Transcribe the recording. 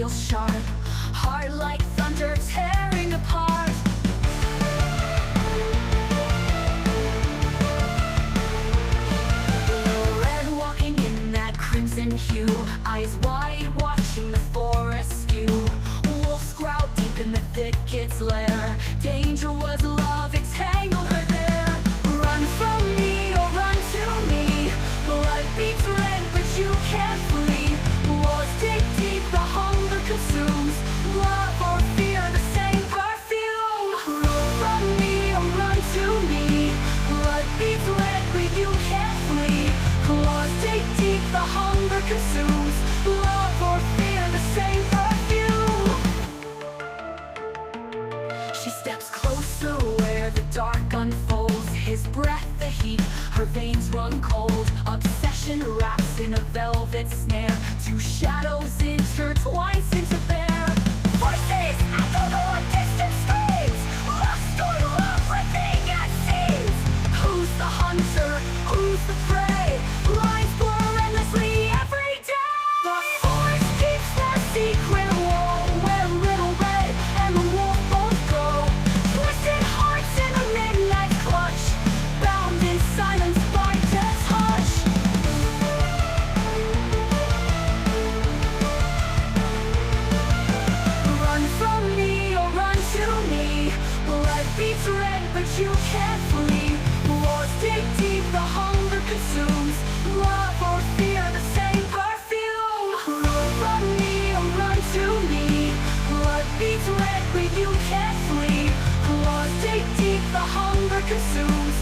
steel sharp, heart like thunder tearing apart. Red walking in that crimson hue, eyes wide watching the forest skew. Wolves growl deep in the thicket's lair, danger was love, it's tangled her there. Run from me or run to me, blood beats red but you can't flee. Wars dig deep, the hunger consumes, love or fear, the same perfume. Run from me or run to me, blood beats red but you can't flee. Claws dig deep, the hunger consumes, love or fear, the same perfume. She steps closer where the dark unfolds, his breath the heat, her veins run cold. Obsession wraps in a velvet snare, two shadows intertwine into bear. Voices echo the distant screams, lost or love, ripping at seams. Who's the hunter? Who's the prey? Lines blur endlessly every day. The forest keeps their secret wall, where Little Red and the wolf both go. Twisted hearts in a midnight clutch, bound in silence by death's hush. Run from me or run to me, blood beats red but you can't flee. Wars dig deep, the hunger consumes, love or fear, the same perfume. Run from me or run to me, blood beats red but you can't flee. Wars dig deep, the hunger consumes,